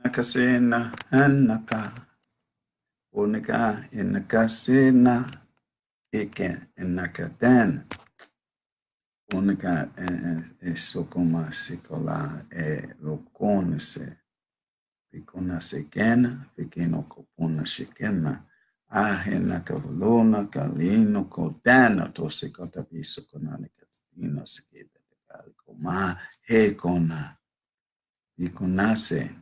Nakasena Hanaka Onika Inakasena Iken Inakaten Onika Sokoma Sikola Lokonese Pikona Sekena Pikino Kopona Shikena Ahena Kavolona Kalino Kodana Tosikota Bisokona Katina Siketa Kalikoma Hekona Ikonase.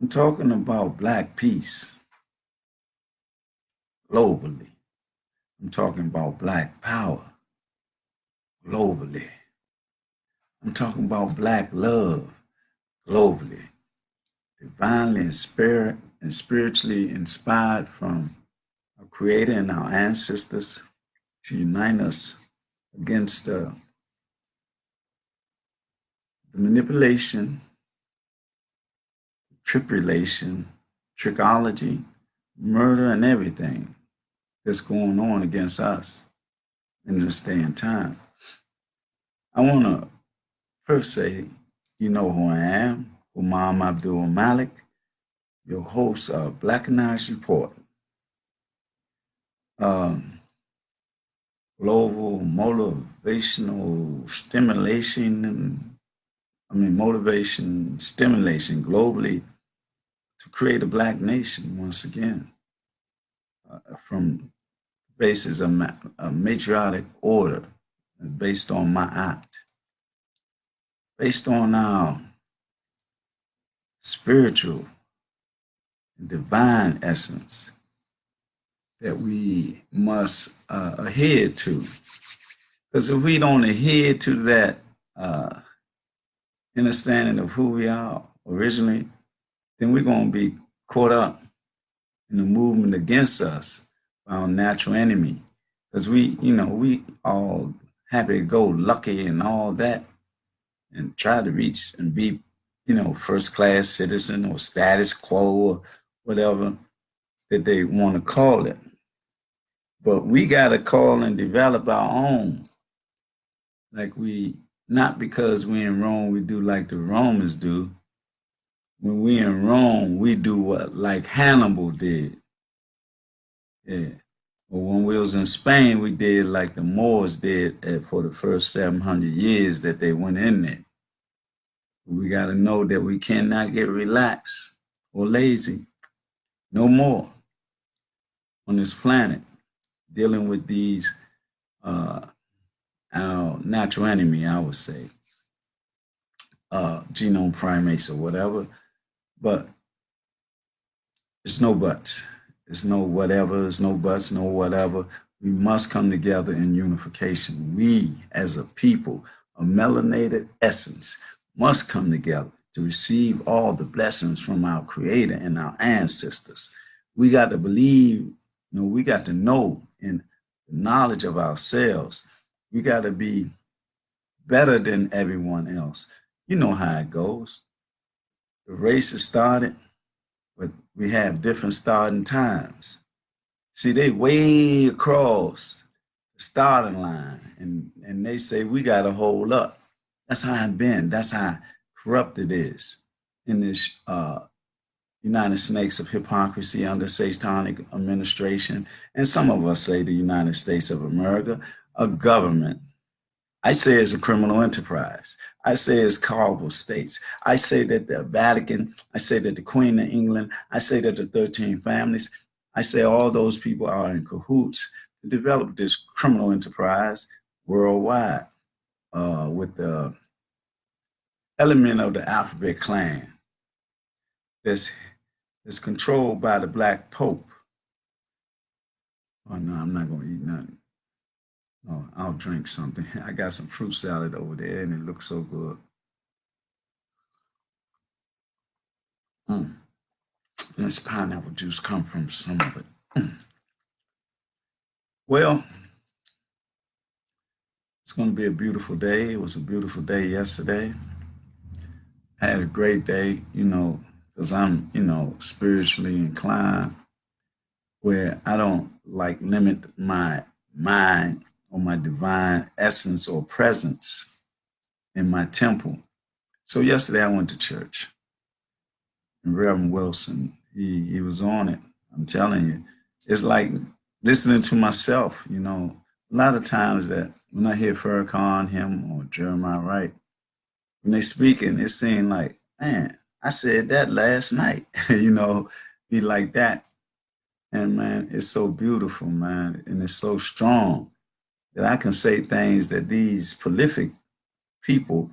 I'm talking about Black peace globally. I'm talking about Black power globally. I'm talking about Black love globally. Divinely and spiritually inspired from our Creator and our ancestors to unite us against the manipulation, tribulation, trickology, murder, and everything that's going on against us in this day and time. I want to first say, you know who I am, Humam Abdulmalik, your host of Blackanized Report, global motivational stimulation, motivation stimulation globally to create a Black nation once again from basis of a matriarchic order based on my act, based on our spiritual and divine essence that we must adhere to. Because if we don't adhere to that understanding of who we are originally, then we're going to be caught up in the movement against us by our natural enemy. Because we all happy to go lucky and all that and try to reach and be, first class citizen or status quo or whatever that they want to call it. But we got to call and develop our own. Not because we in Rome, we do like the Romans do. When we in Rome, we do what like Hannibal did. Yeah. Or when we was in Spain, we did like the Moors did for the first 700 years that they went in there. We got to know that we cannot get relaxed or lazy no more on this planet dealing with these our natural enemy, I would say, genome primates or whatever. But there's no buts. There's no whatever. There's no buts, no whatever. We must come together in unification. We, as a people, a melanated essence, must come together to receive all the blessings from our Creator and our ancestors. We got to believe, we got to know in the knowledge of ourselves. We got to be better than everyone else. You know how it goes. The race has started, but we have different starting times. See, they way across the starting line, and they say we got to hold up. That's how I've been. That's how corrupt it is in this United Snakes of hypocrisy under satanic administration. And some of us say the United States of America, a government. I say it's a criminal enterprise. I say it's horrible states. I say that the Vatican, I say that the Queen of England, I say that the 13 families, I say all those people are in cahoots to develop this criminal enterprise worldwide with the element of the alphabet clan that's controlled by the Black Pope. Oh no, I'm not gonna eat nothing. Oh, I'll drink something. I got some fruit salad over there and it looks so good. This pineapple juice come from some of it. Well, it's going to be a beautiful day. It was a beautiful day yesterday. I had a great day, because I'm, spiritually inclined, where I don't like limit my mind or my divine essence or presence in my temple. So yesterday I went to church. and Reverend Wilson. He was on it. I'm telling you, it's like listening to myself. You know, a lot of times that when I hear Farrakhan, him, or Jeremiah Wright, when they speaking, it seems like, man, I said that last night. You know, be like that. And man, it's so beautiful, man, and it's so strong that I can say things that these prolific people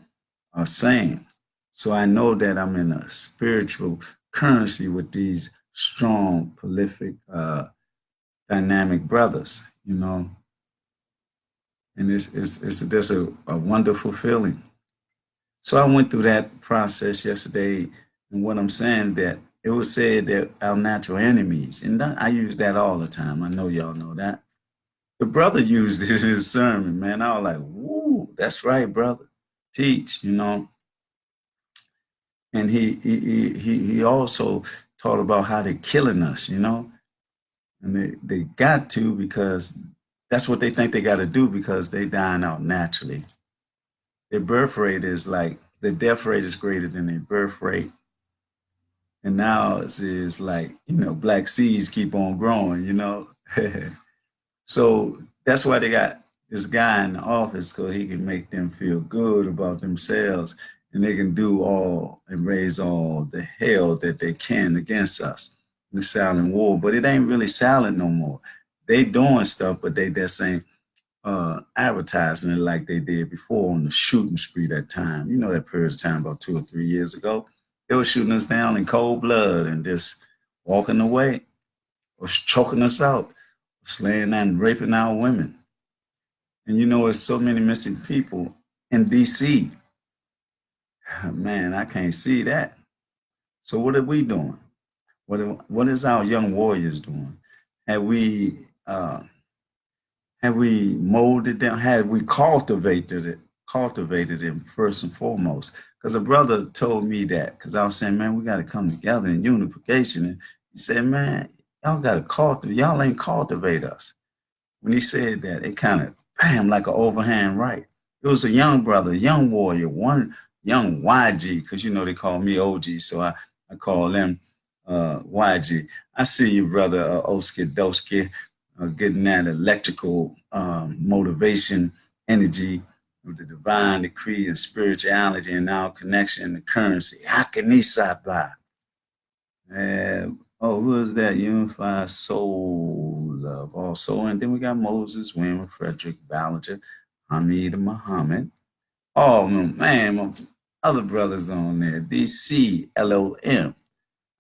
are saying. So I know that I'm in a spiritual currency with these strong, prolific, dynamic brothers, you know, and it's just a wonderful feeling. So I went through that process yesterday, and what I'm saying that it was said that our natural enemies, and I use that all the time. I know y'all know that. The brother used it in his sermon, man. I was like, "Woo, that's right, brother. Teach," you know. And he also taught about how they're killing us, you know, and they got to because that's what they think they got to do because they dying out naturally. Their birth rate is like the death rate is greater than their birth rate, and now it's like black seeds keep on growing, you know. So that's why they got this guy in the office because he can make them feel good about themselves and they can do all and raise all the hell that they can against us. The silent war, but it ain't really silent no more. They doing stuff, but they just ain't advertising it like they did before on the shooting spree that time. You know that period of time about 2 or 3 years ago. They were shooting us down in cold blood and just walking away or choking us out, slaying and raping our women. And you know, there's so many missing people in DC. Man, I can't see that. So what are we doing? What is our young warriors doing? Have we have we molded them? Have we cultivated them first and foremost? Because a brother told me that because I was saying, man, we got to come together in unification. And he said, man, y'all got to cultivate. Y'all ain't cultivate us. When he said that, it kind of bam like an overhand right. It was a young brother, a young warrior, one young YG, because they call me OG, so I call them YG. I see you, brother Oski Doski, getting that electrical motivation, energy of the divine decree and spirituality and our connection and currency. Hakinisaba. Who is that? Unified Soul Love also. And then we got Moses, William, Frederick, Ballinger, Hamid, Muhammad. Oh, man, my other brothers on there. DCLOM.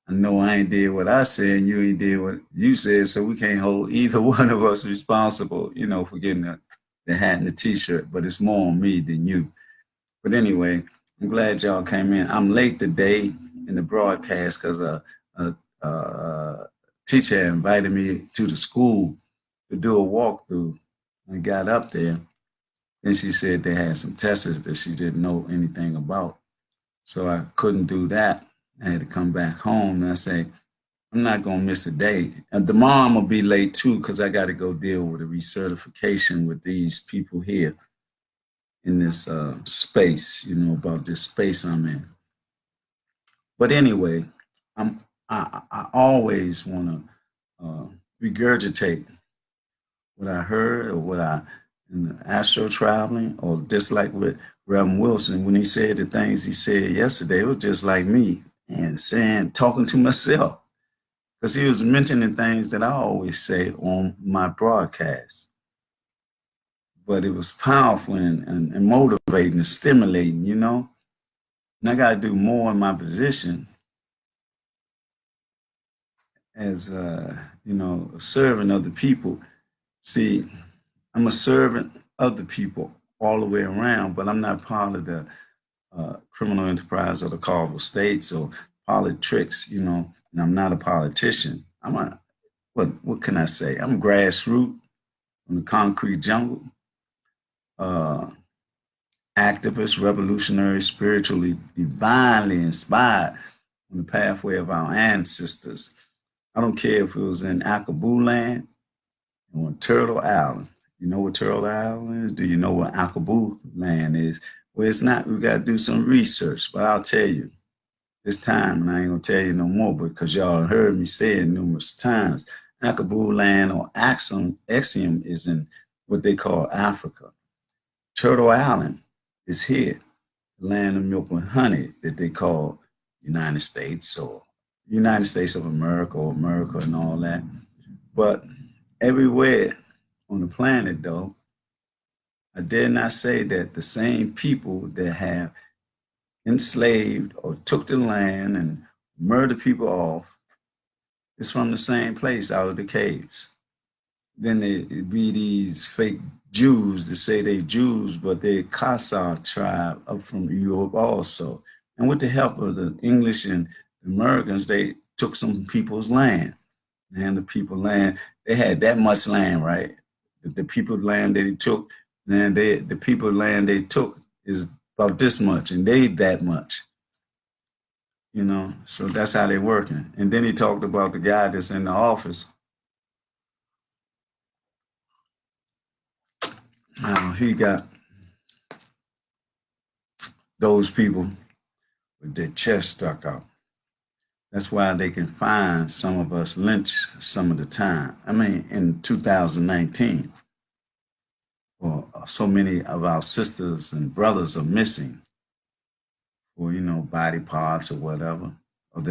I know I ain't did what I said and you ain't did what you said, so we can't hold either one of us responsible, for getting the hat and the t-shirt, but it's more on me than you. But anyway, I'm glad y'all came in. I'm late today in the broadcast because a teacher invited me to the school to do a walkthrough. I got up there, and she said they had some tests that she didn't know anything about. So I couldn't do that. I had to come back home, and I say, I'm not going to miss a day. And tomorrow I'm going to be late, too, because I got to go deal with a recertification with these people here in this space, about this space I'm in. But anyway, I always want to regurgitate what I heard or what I in the astro traveling, or just like with Reverend Wilson when he said the things he said yesterday. It was just like me and talking to myself because he was mentioning things that I always say on my broadcast. But it was powerful and motivating and stimulating, And I got to do more in my position as a servant of the people. See, I'm a servant of the people all the way around, but I'm not part of the criminal enterprise of the Carvel States or politics, and I'm not a politician. What can I say? I'm grassroots from the concrete jungle, uh, activist, revolutionary, spiritually, divinely inspired on the pathway of our ancestors. I don't care if it was in Akabu land or on Turtle Island. You know what Turtle Island is? Do you know what Akabu land is? Well, it's not. We got to do some research, but I'll tell you. this time, and I ain't gonna tell you no more because y'all heard me say it numerous times. Akabu land or Axiom is in what they call Africa. Turtle Island is here, the land of milk and honey that they call United States or United States of America or America and all that. But everywhere on the planet, though, I dare not say that the same people that have enslaved or took the land and murdered people off is from the same place out of the caves. Then they be these fake Jews that say they Jews, but they're Khazar tribe up from Europe also. And with the help of the English and the Americans, they took some people's land. And the people land, they had that much land, right? The people's land that they took, then the people land they took is about this much, and they that much. So that's how they working. And then he talked about the guy that's in the office. He got those people with their chest stuck out. That's why they can find some of us lynched some of the time. I mean, in 2019, or so many of our sisters and brothers are missing, or body parts or whatever, or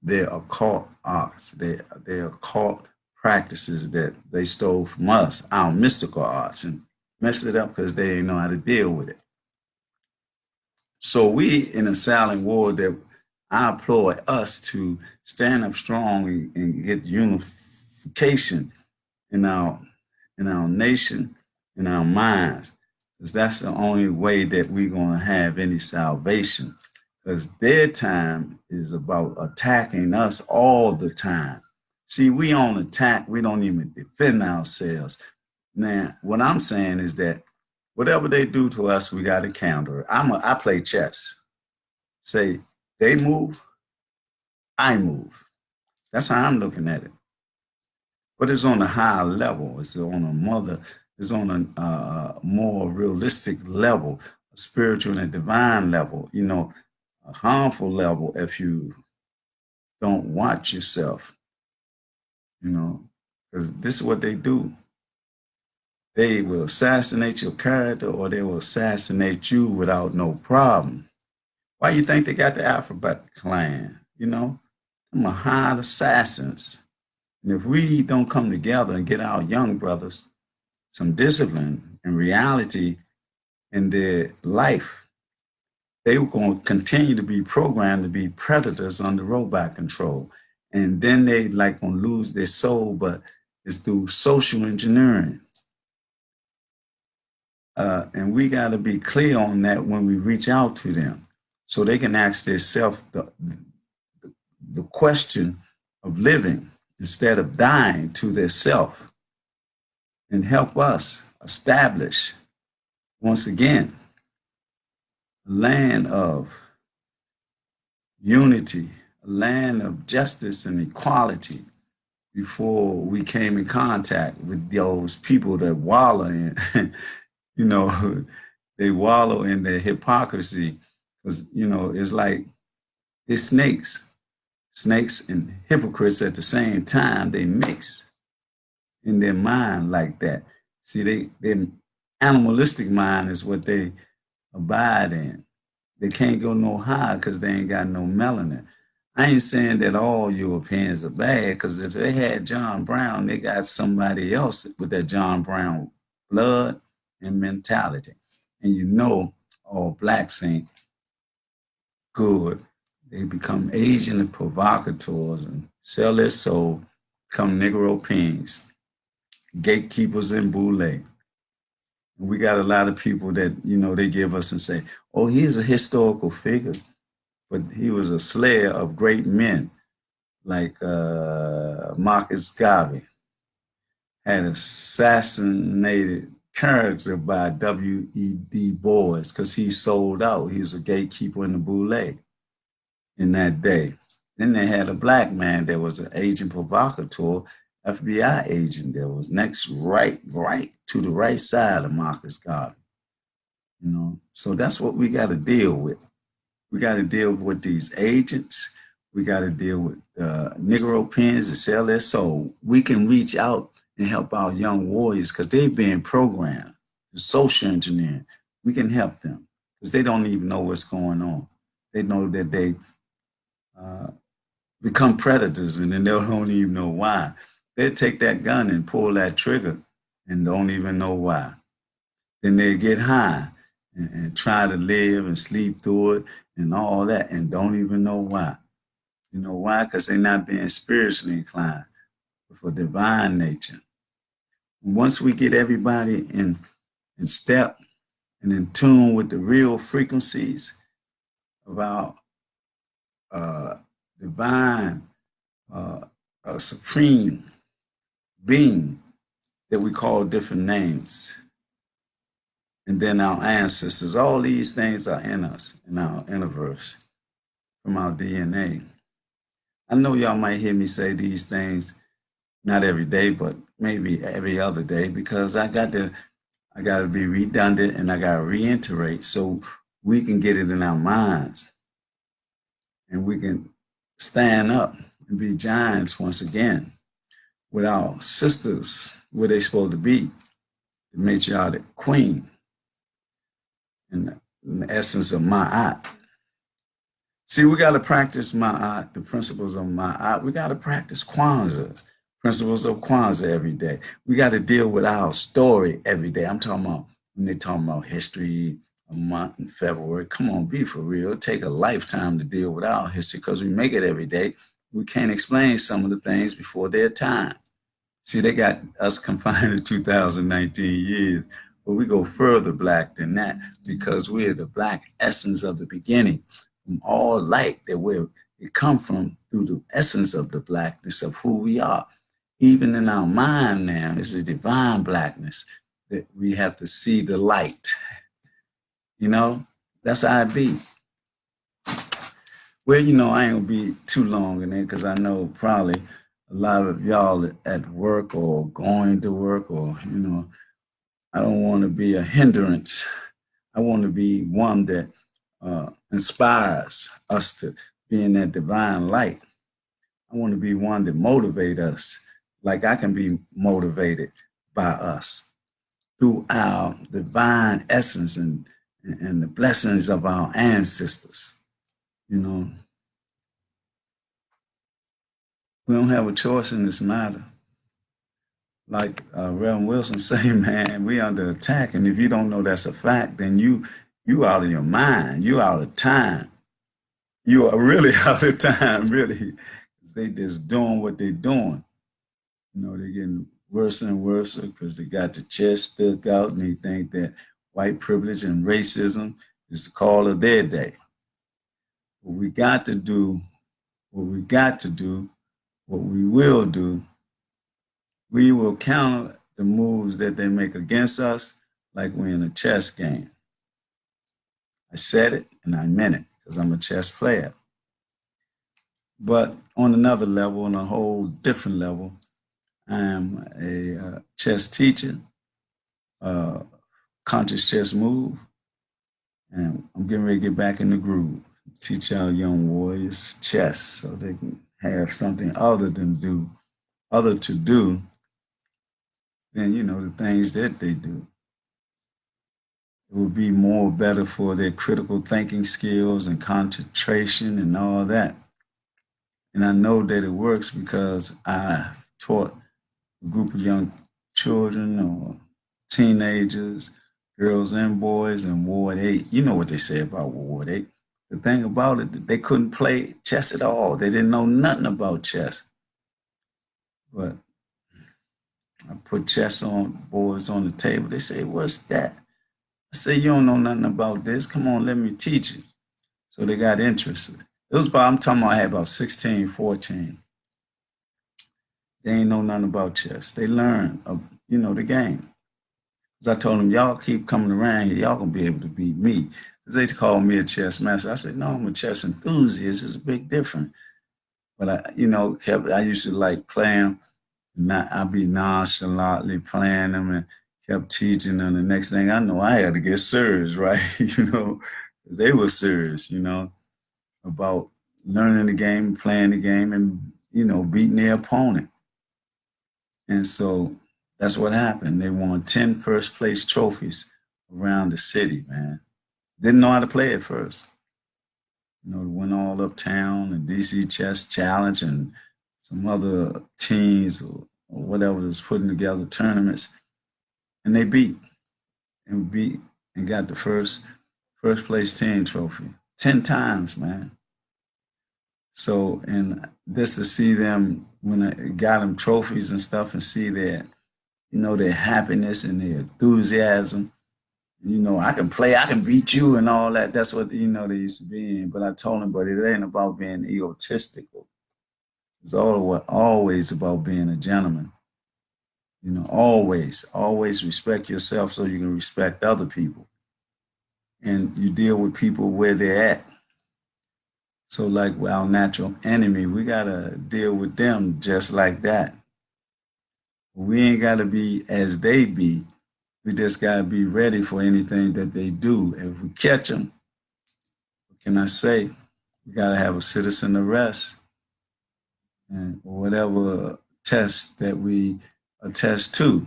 their occult arts, their occult practices that they stole from us, our mystical arts, and messed it up because they didn't know how to deal with it. So we in a silent war that I implore us to stand up strong and get unification in our nation, in our minds, because that's the only way that we're going to have any salvation. Because their time is about attacking us all the time. See, we on attack, we don't even defend ourselves. Now, what I'm saying is that whatever they do to us, we got to counter it. I play chess. Say they move, I move. That's how I'm looking at it. But it's on a higher level. It's on a more realistic level, a spiritual and divine level. A harmful level if you don't watch yourself. Because this is what they do. They will assassinate your character or they will assassinate you without no problem. Why you think they got the Alphabet Clan? I'm a hired assassins. And if we don't come together and get our young brothers some discipline and reality in their life, they were going to continue to be programmed to be predators under robot control. And then they going to lose their soul, but it's through social engineering. And we got to be clear on that when we reach out to them so they can ask themselves the question of living instead of dying to their self and help us establish, once again, a land of unity, a land of justice and equality before we came in contact with those people that wallow in, they wallow in their hypocrisy because, it's like it's snakes and hypocrites at the same time. They mix in their mind like that. See, their animalistic mind is what they abide in. They can't go no higher because they ain't got no melanin. I ain't saying that all Europeans are bad, because if they had John Brown, they got somebody else with that John Brown blood and mentality. And all blacks ain't good. They become Asian and provocateurs and sell their soul, become Negro kings, gatekeepers in Boule. We got a lot of people that, they give us and say, oh, he's a historical figure, but he was a slayer of great men like Marcus Garvey, had assassinated character by W.E.B. Boys because he sold out. He was a gatekeeper in the Boule in that day. Then they had a black man that was an agent provocateur, FBI agent that was next right to the right side of Marcus Garvey. So that's what we got to deal with. We got to deal with these agents. We got to deal with Negro pens that sell their soul. We can reach out and help our young warriors because they've been programmed to social engineering. We can help them because they don't even know what's going on. They know that they uh, become predators and then they don't even know why. They take that gun and pull that trigger and don't even know why. Then they get high and try to live and sleep through it and all that and don't even know why. You know why? Because they're not being spiritually inclined for divine nature. Once we get everybody in step and in tune with the real frequencies of our uh, divine, supreme being that we call different names, and then our ancestors, all these things are in us, in our universe, from our DNA. I know y'all might hear me say these things not every day, but maybe every other day, because I got to be redundant and I got to reiterate so we can get it in our minds and we can stand up and be giants once again with our sisters where they supposed to be, the matriarch queen, in the essence of Ma'at. See, we got to practice Ma'at, the principles of Ma'at. We got to practice Kwanzaa, principles of Kwanzaa every day. We got to deal with our story every day. I'm talking about when they're talking about history, a month in February. Come on, be for real. It take a lifetime to deal with our history because we make it every day. We can't explain some of the things before their time. See, they got us confined to 2019 years, but we go further black than that because we're the black essence of the beginning, from all light that we come from through the essence of the blackness of who we are. Even in our mind now, it's a divine blackness that we have to see the light. You know, that's how it be. Well, you know, I ain't gonna be too long in there because I know probably a lot of y'all at work or going to work or, you know, I don't want to be a hindrance. I want to be one that inspires us to be in that divine light. I want to be one that motivate us like I can be motivated by us through our divine essence and the blessings of our ancestors. You know, we don't have a choice in this matter. Like Reverend Wilson say, man, we under attack, and if you don't know that's a fact, then you out of your mind, you out of time, you are really out of time, really. They just doing what they're doing. You know, they're getting worse and worse because they got the chest stuck out, and they think that white privilege and racism is the call of their day. What we got to do, what we got to do, what we will do, we will counter the moves that they make against us like we're in a chess game. I said it and I meant it because I'm a chess player. But on another level, on a whole different level, I am a chess teacher, conscious chess move, and I'm getting ready to get back in the groove. Teach our young warriors chess so they can have something other to do than, you know, the things that they do. It will be more better for their critical thinking skills and concentration and all that. And I know that it works because I taught a group of young children or teenagers, girls and boys in Ward 8. You know what they say about Ward 8. The thing about it, they couldn't play chess at all. They didn't know nothing about chess. But I put chess on boards on the table. They say, what's that? I say, you don't know nothing about this. Come on, let me teach you. So they got interested. It was about, I'm talking about I had about 16, 14. They ain't know nothing about chess. They learned, you know, the game. Because I told them, y'all keep coming around here, y'all gonna be able to beat me. Because they called me a chess master. I said, no, I'm a chess enthusiast. It's a big difference. But I, you know, I used to like playing. I'd be nonchalantly playing them and kept teaching them. The next thing I know, I had to get serious, right? You know, they were serious, you know. about learning the game, playing the game, and beating their opponent. And so that's what happened. They won 10 first place trophies around the city, man. Didn't know how to play at first. Went all uptown and DC Chess Challenge and some other teams or whatever was putting together tournaments, and they beat and got the first place team trophy 10 times, man. So, and just to see them when I got them trophies and stuff, and see their happiness and their enthusiasm. I can play, I can beat you and all that. That's what, they used to be in. But I told them, but it ain't about being egotistical. It's always about being a gentleman. Always respect yourself so you can respect other people. And you deal with people where they're at. So like with our natural enemy, we gotta deal with them just like that. We ain't gotta be as they be. We just gotta be ready for anything that they do. If we catch them, what can I say? We gotta have a citizen arrest and whatever test that we attest to.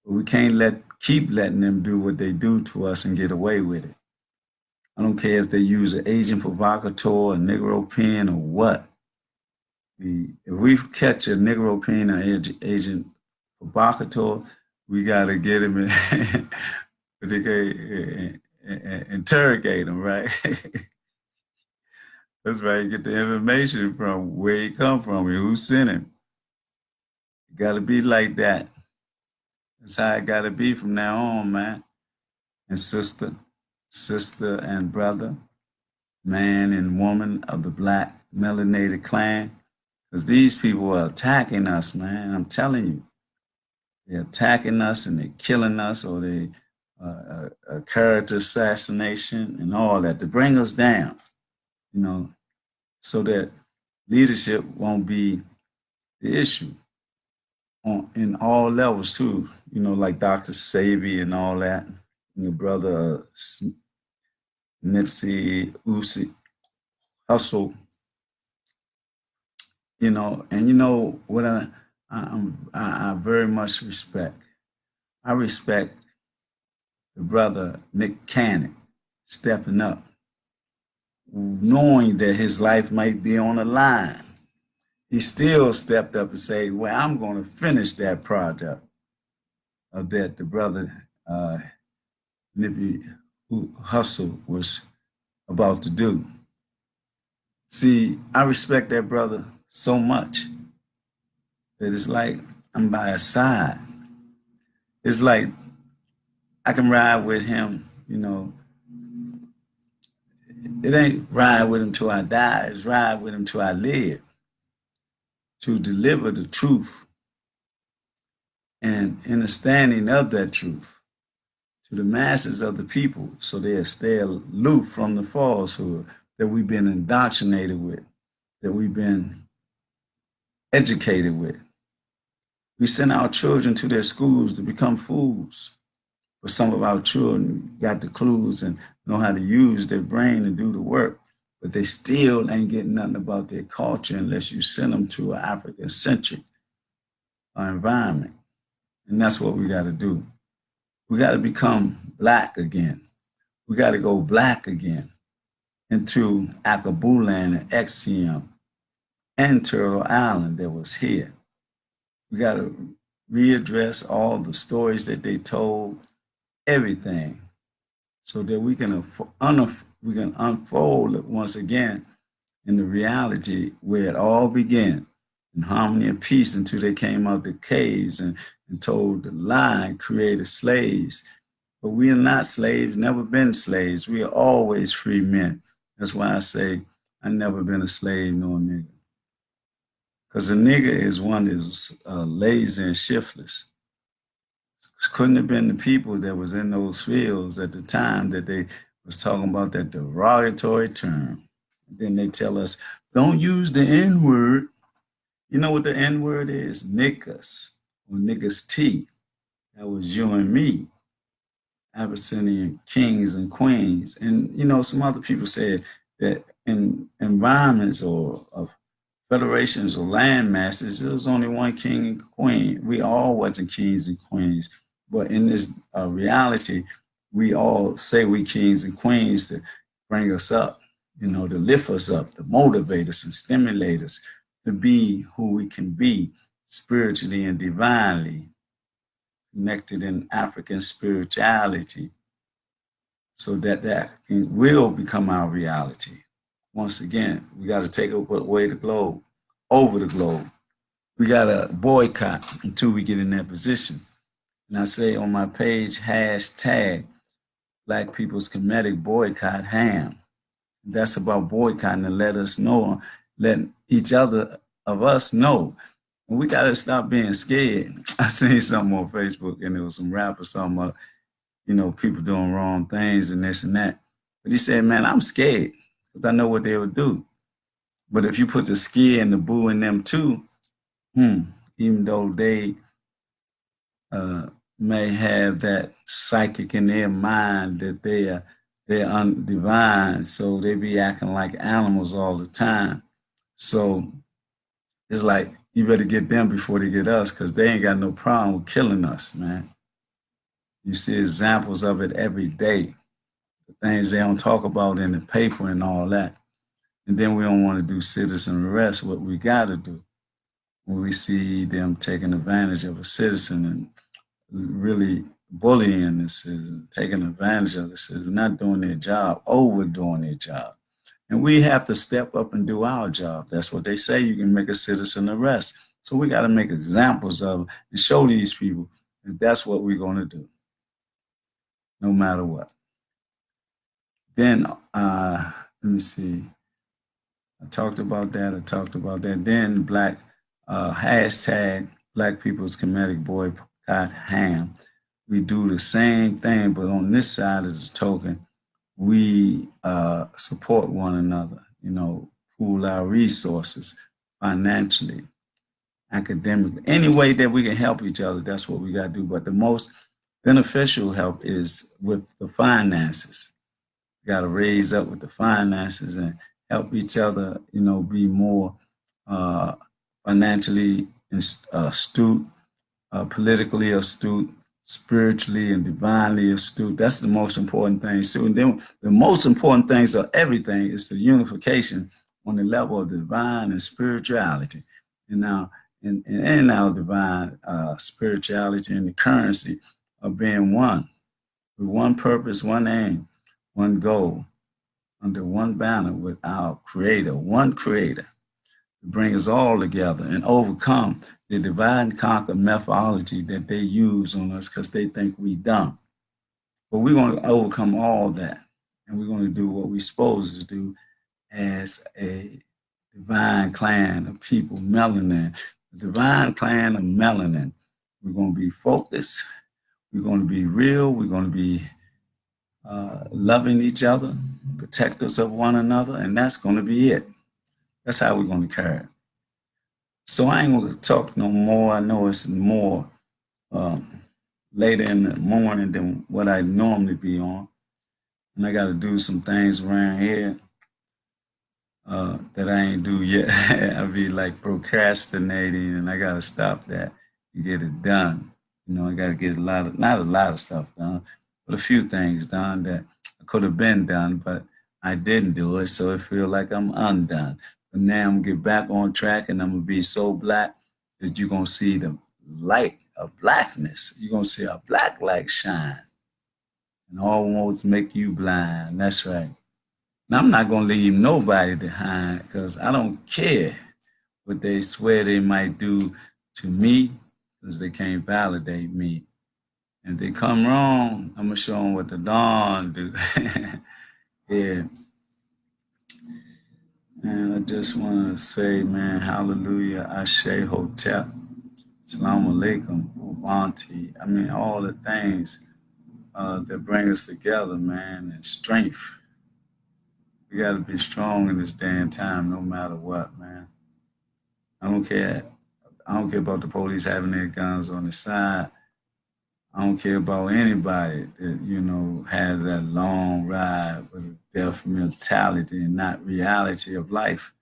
But we can't keep letting them do what they do to us and get away with it. I don't care if they use an agent provocateur, a Negro pen, or what. If we catch a Negro pen or agent provocateur, we got to get him and interrogate him, right? That's right. Get the information from where he come from and who sent him. It got to be like that. That's how it got to be from now on, man. And sister and brother, man and woman of the black melanated clan. Because these people are attacking us, man. I'm telling you. They're attacking us and they're killing us, or they a character assassination and all that to bring us down, so that leadership won't be the issue in all levels too, like Dr. Sabi and all that, and the brother Nipsey Usi Hustle, and what I very much respect. I respect the brother Nick Cannon stepping up, knowing that his life might be on the line. He still stepped up and said, well, I'm going to finish that project that the brother Nippy Hustle was about to do. See, I respect that brother so much that it's like I'm by his side. It's like I can ride with him, It ain't ride with him till I die, it's ride with him till I live, to deliver the truth and understanding of that truth to the masses of the people, so they'll stay aloof from the falsehood that we've been indoctrinated with, that we've been educated with. We send our children to their schools to become fools. But some of our children got the clues and know how to use their brain and do the work, but they still ain't getting nothing about their culture unless you send them to an African-centric environment. And that's what we got to do. We got to become black again. We got to go black again into Akabulan and Exium and Turtle Island that was here. We got to readdress all the stories that they told, everything, so that we can unfold it once again in the reality where it all began, in harmony and peace, until they came out the caves and told the lie, created slaves. But we are not slaves, never been slaves. We are always free men. That's why I say I never been a slave nor a nigga. Because a nigga is one that's lazy and shiftless. Couldn't have been the people that was in those fields at the time that they was talking about that derogatory term. And then they tell us, don't use the N-word. You know what the N-word is? Niggas, or niggas T. That was you and me, Abyssinian kings and queens. And, some other people said that in environments or of federations or land masses, there was only one king and queen. We all wasn't kings and queens, but in this reality, we all say we kings and queens to bring us up, to lift us up, to motivate us and stimulate us to be who we can be spiritually and divinely connected in African spirituality, so will become our reality. Once again, we got to take away the globe, over the globe. We got to boycott until we get in that position. And I say on my page, hashtag Black People's Comedic Boycott Ham. That's about boycotting to let us know, let each other of us know. We got to stop being scared. I seen something on Facebook and there was some rappers talking about, people doing wrong things and this and that. But he said, man, I'm scared because I know what they would do. But if you put the scare and the boo in them too, even though they may have that psychic in their mind that they're undivine, so they be acting like animals all the time. So it's like you better get them before they get us, because they ain't got no problem with killing us, man. You see examples of it every day, the things they don't talk about in the paper and all that. And then we don't want to do citizen arrest, what we got to do when we see them taking advantage of a citizen and really bullying the citizen, taking advantage of the citizen, not doing their job, overdoing their job. And we have to step up and do our job. That's what they say. You can make a citizen arrest. So we got to make examples of it and show these people that that's what we're going to do, no matter what. Then, let me see. I talked about that. Then hashtag Black People's Comedic Boycott Ham. We do the same thing, but on this side of the token, we support one another, pool our resources financially, academically, any way that we can help each other. That's what we got to do. But the most beneficial help is with the finances. We got to raise up with the finances and help each other, be more financially astute, politically astute, spiritually and divinely astute. That's the most important thing. So, and then the most important things of everything is the unification on the level of divine and spirituality. And now, in our divine spirituality and the currency of being one, with one purpose, one aim, one goal, under one banner with our creator, one creator, to bring us all together and overcome the divide and conquer methodology that they use on us because they think we dumb. But we're going to overcome all that, and we're going to do what we're supposed to do as a divine clan of people, melanin, the divine clan of melanin. We're going to be focused. We're going to be real. We're going to be loving each other, protectors of one another, and that's going to be it. That's how we're going to carry it. So I ain't going to talk no more. I know it's more later in the morning than what I normally be on. And I got to do some things around here that I ain't do yet. I be like procrastinating, and I got to stop that and get it done. I got to get not a lot of stuff done, but a few things done that could have been done, but I didn't do it. So it feel like I'm undone. But now I'm gonna get back on track, and I'm gonna be so black that you're gonna see the light of blackness. You're gonna see a black light shine, and almost make you blind. That's right. Now I'm not gonna leave nobody behind because I don't care what they swear they might do to me because they can't validate me. And if they come wrong, I'm gonna show them what the dawn do. Yeah. And I just want to say, man, hallelujah, Ashe Hotep, Salam Alaikum, Ubanti. I mean, all the things that bring us together, man, and strength. We got to be strong in this day and time, no matter what, man. I don't care. I don't care about the police having their guns on the side. I don't care about anybody that, has that long ride with a death mentality and not reality of life.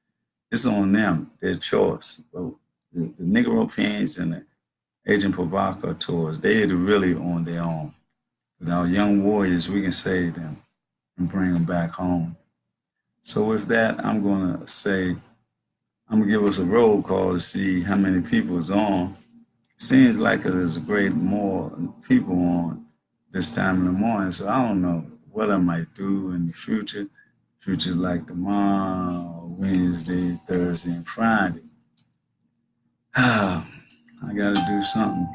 It's on them, their choice. But the Negro Kings and the Agent Provocateurs, they are really on their own. With our young warriors, we can save them and bring them back home. So with that, I'm going to say, I'm going to give us a roll call to see how many people is on. Seems like there's a great more people on this time in the morning, so I don't know what I might do in the future. Future's like tomorrow, Wednesday, Thursday, and Friday. I got to do something.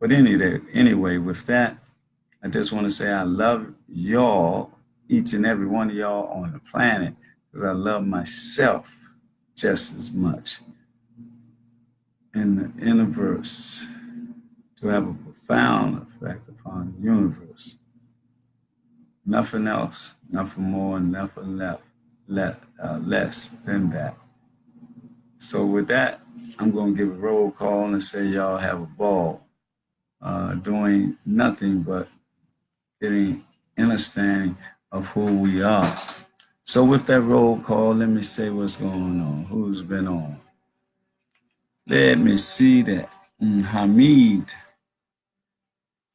But anyway, with that, I just want to say I love y'all, each and every one of y'all on the planet, because I love myself just as much. In the universe, to have a profound effect upon the universe. Nothing else, nothing more, nothing less than that. So with that, I'm going to give a roll call and say y'all have a ball, doing nothing but getting understanding of who we are. So with that roll call, let me say what's going on. Who's been on? Let me see that. Hamid,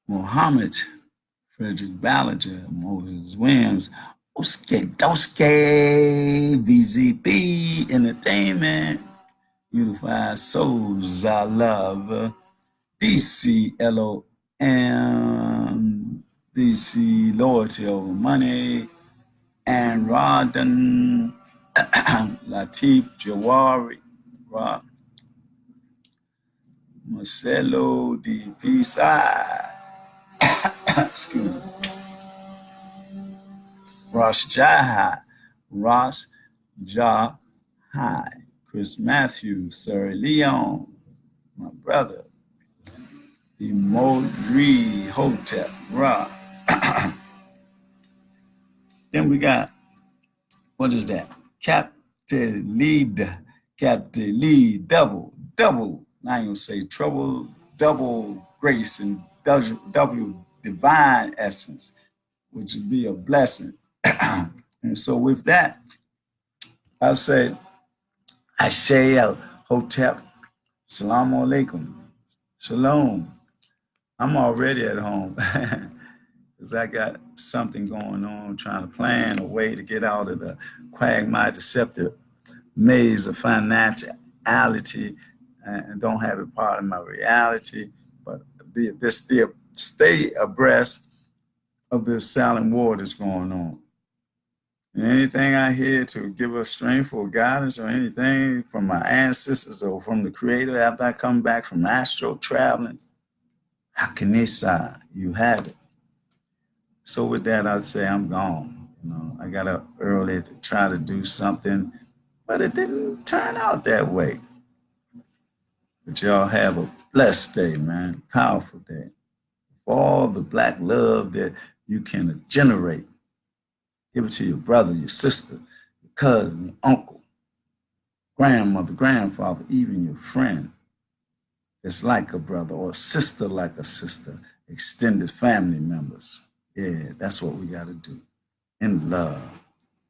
Mohammed, Frederick Ballinger, Moses Williams, Oske Doske, VZB Entertainment, Unified Souls, I Love, DCLOM, DC Loyalty Over Money, and Rodden, Latif Jawari, Marcelo D. Pisa, excuse me, Ross Jahai, Chris Matthews, Sir Leon, my brother, Emodri Hotep, Rob. Then we got, what is that? Captain Lee, double. Now I'm going to say trouble, double grace, and double divine essence, which would be a blessing. And so with that, I say, Ashay Hotep, Salaam Alaikum, Shalom. I'm already at home because I got something going on, trying to plan a way to get out of the quagmire deceptive maze of financiality and don't have it part of my reality, but still stay abreast of this silent war that's going on. And anything I hear to give us strength or guidance or anything from my ancestors or from the Creator after I come back from astro traveling, Hakanisa, you have it. So with that, I'd say I'm gone. I got up early to try to do something, but it didn't turn out that way. But y'all have a blessed day, man. Powerful day. For all the black love that you can generate, give it to your brother, your sister, your cousin, your uncle, grandmother, grandfather, even your friend. It's like a brother or a sister like a sister, extended family members. Yeah, that's what we got to do. In love,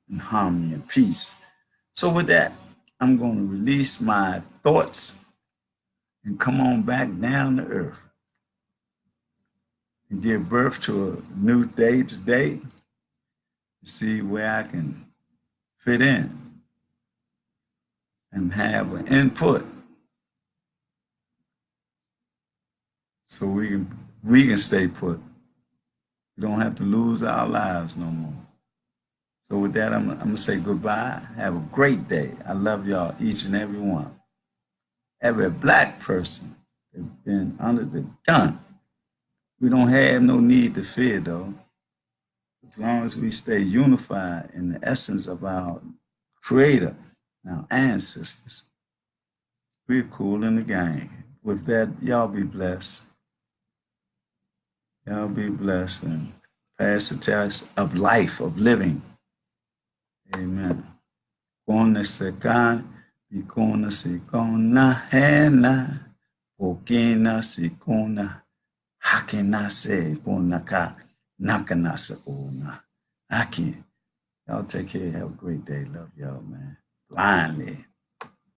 in harmony, and peace. So with that, I'm going to release my thoughts and come on back down to earth and give birth to a new day today to see where I can fit in and have an input so we can stay put. We don't have to lose our lives no more. So with that, I'm going to say goodbye. Have a great day. I love y'all, each and every one. Every black person that's been under the gun. We don't have no need to fear, though. As long as we stay unified in the essence of our Creator, our ancestors, we're cool in the game. With that, y'all be blessed. Y'all be blessed and pass the test of life, of living. Amen. Kona sekan, ikona sekona hena, okena sekona Hakenase ponaka nakanasa ona. I can. Y'all take care. Have a great day. Love y'all, man. Blindly.